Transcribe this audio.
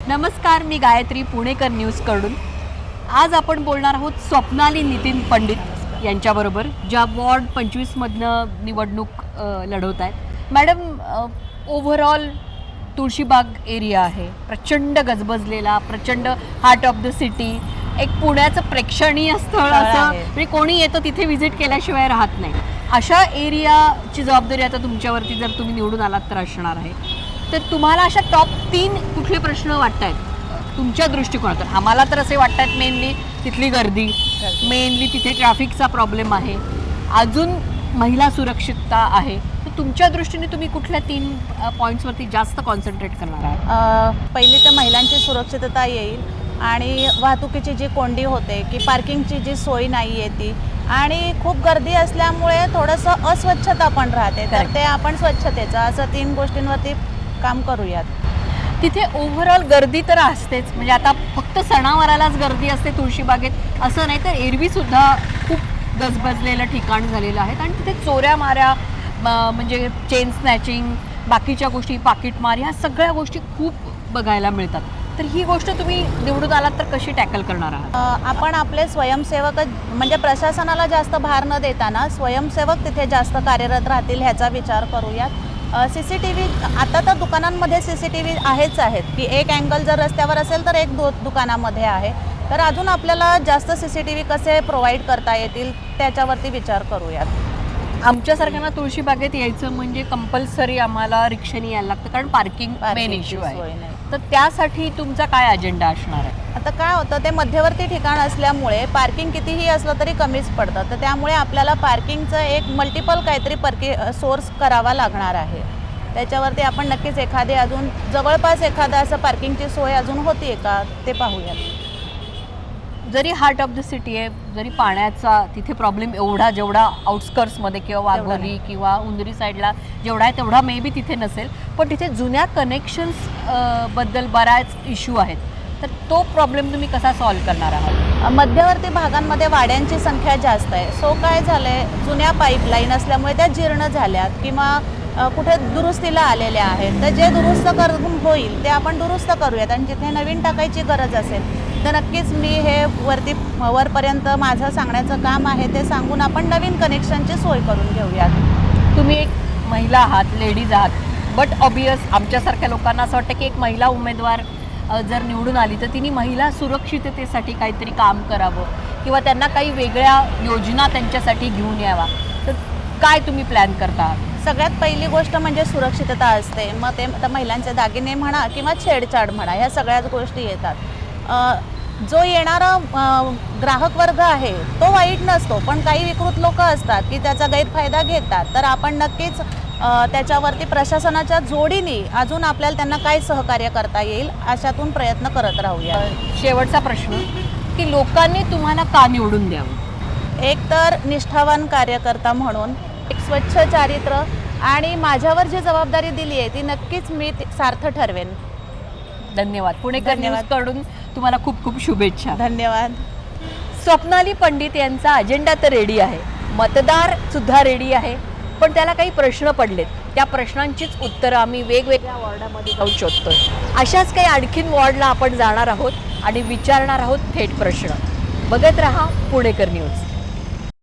नमस्कार, मी गायत्री पुणेकर न्यूजकडून. आज आपण बोलणार आहोत स्वप्नाली नितीन पंडित यांच्याबरोबर, ज्या वॉर्ड 25मधनं निवडणूक लढवत आहेत. मॅडम, ओव्हरऑल तुळशीबाग एरिया आहे, प्रचंड गजबजलेला, प्रचंड हार्ट ऑफ द सिटी, एक पुण्याचं प्रेक्षणीय स्थळ असं, म्हणजे कोणी येतं तिथे व्हिजिट केल्याशिवाय राहत नाही. अशा एरियाची जबाबदारी आता तुमच्यावरती जर तुम्ही निवडून आलात तर असणार आहे. तर तुम्हाला अशा टॉप 3 कुठले प्रश्न वाटत आहेत तुमच्या दृष्टिकोनातून? आम्हाला तर असे वाटत आहेत मेनली तिथली गर्दी, मेनली तिथे ट्रॅफिकचा प्रॉब्लेम आहे, अजून महिला सुरक्षितता आहे. तर तुमच्या दृष्टीने तुम्ही कुठल्या 3 पॉईंट्सवरती जास्त कॉन्सन्ट्रेट करणार आहात? पहिली तर महिलांची सुरक्षितता येईल आणि वाहतुकीची जी कोंडी होते की पार्किंगची जी सोय नाही आहे ती, आणि खूप गर्दी असल्यामुळे थोडंसं अस्वच्छता पण राहते, तर ते आपण स्वच्छतेचं असं 3 गोष्टींवरती काम करूयात. तिथे ओव्हरऑल गर्दी तर असतेच, म्हणजे आता फक्त सणावारालाच गर्दी असते तुळशीबागेत असं नाही, तर एरवीसुद्धा खूप गजबजलेलं ठिकाण झालेलं आहे. आणि तिथे चोऱ्या माऱ्या, म्हणजे चेन स्नॅचिंग, बाकीच्या गोष्टी, पाकिटमार, ह्या सगळ्या गोष्टी खूप बघायला मिळतात. तर ही गोष्ट तुम्ही निवडून आलात तर कशी टॅकल करणार आहात? आपण आपले स्वयंसेवक, म्हणजे प्रशासनाला जास्त भार न देताना स्वयंसेवक तिथे जास्त कार्यरत राहतील ह्याचा विचार करूयात. CCTV आता तर दुकानांमध्ये CCTV आहेच आहेत, की एक अँगल जर रस्त्यावर असेल तर एक दुकानामध्ये आहे, तर अजून आपल्याला जास्त CCTV कसे प्रोव्हाइड करता येतील त्याच्यावरती विचार करूयात. आमच्यासारख्यांना तुळशीबागेत यायचं म्हणजे कंपल्सरी आम्हाला रिक्षाने यायला लागतं, कारण पार्किंग मेन इश्यू आहे. तर त्यासाठी तुमचा काय अजेंडा असणार आहे? आता काय होतं, ते मध्यवर्ती ठिकाण असल्यामुळे पार्किंग कितीही असलं तरी कमीच पडतं, तर त्यामुळे आपल्याला पार्किंगचं एक मल्टिपल काहीतरी सोर्स करावा लागणार आहे. त्याच्यावरती आपण नक्कीच एखादी अजून जवळपास एखादं असं पार्किंगची सोय अजून होती का ते पाहूयात. जरी हार्ट ऑफ द सिटी आहे, जरी पाण्याचा तिथे प्रॉब्लेम एवढा जेवढा आउटस्कर्ट्समध्ये किंवा वाघोली किंवा उंदरी साईडला जेवढा आहे तेवढा मे बी तिथे नसेल, पण तिथे जुन्या कनेक्शन्स बद्दल बऱ्याच इश्यू आहेत. तर तो प्रॉब्लेम तुम्ही कसा सॉल्व्ह करणार आहात? मध्यवर्ती भागांमध्ये वाड्यांची संख्या जास्त आहे, सो काय झालं आहे, जुन्या पाईपलाईन असल्यामुळे त्या जीर्ण झाल्यात किंवा कुठे दुरुस्तीला आलेल्या आहेत, तर जे दुरुस्त करून होईल ते आपण दुरुस्त करूयात. आणि जिथे नवीन टाकायची गरज असेल तर नक्कीच मी हे वरपर्यंत माझं सांगण्याचं काम आहे, ते सांगून आपण नवीन कनेक्शनची सोय करून घेऊयात. तुम्ही एक महिला आहात, लेडीज आहात, बट ऑबियस आमच्यासारख्या लोकांना असं वाटतं की एक महिला उमेदवार जर निवडून आली तर तिने महिला सुरक्षिततेसाठी काहीतरी काम करावं किंवा त्यांना काही वेगळ्या योजना त्यांच्यासाठी घेऊन यावा. तर काय तुम्ही प्लॅन करता आहात? सगळ्यात पहिली गोष्ट म्हणजे सुरक्षितता असते, मग ते आता महिलांचे दागिने म्हणा किंवा छेडछाड म्हणा, ह्या सगळ्याच गोष्टी येतात. जो येणारा ग्राहक वर्ग आहे तो वाईट नसतो, पण काही विकृत लोक असतात की त्याचा गैरफायदा घेतात. तर आपण नक्कीच त्याच्यावरती प्रशासनाच्या जोडीने अजून आपल्याला त्यांना काय सहकार्य करता येईल अशातून प्रयत्न करत राहूया. शेवटचा प्रश्न, की लोकांनी तुम्हाला का निवडून द्यावं? एक तर निष्ठावान कार्यकर्ता म्हणून, एक स्वच्छ चारित्र्य, आणि माझ्यावर जी जबाबदारी दिली आहे ती नक्कीच मी सार्थ ठरवेन. धन्यवाद. पुणेकर न्यूजकडून तुम्हाला खूप खूप शुभेच्छा. धन्यवाद. स्वप्नाली पंडित यांचा अजेंडा तर रेडी आहे, मतदार सुद्धा रेडी आहे, पण त्याला काही प्रश्न पडलेत. त्या प्रश्नांचीच उत्तरं आम्ही वेगवेगळ्या वॉर्डामध्ये जाऊन शोधतोय. अशाच काही आणखीन वॉर्डला आपण जाणार आहोत आणि विचारणार आहोत थेट प्रश्न. बघत रहा पुणेकर न्यूज.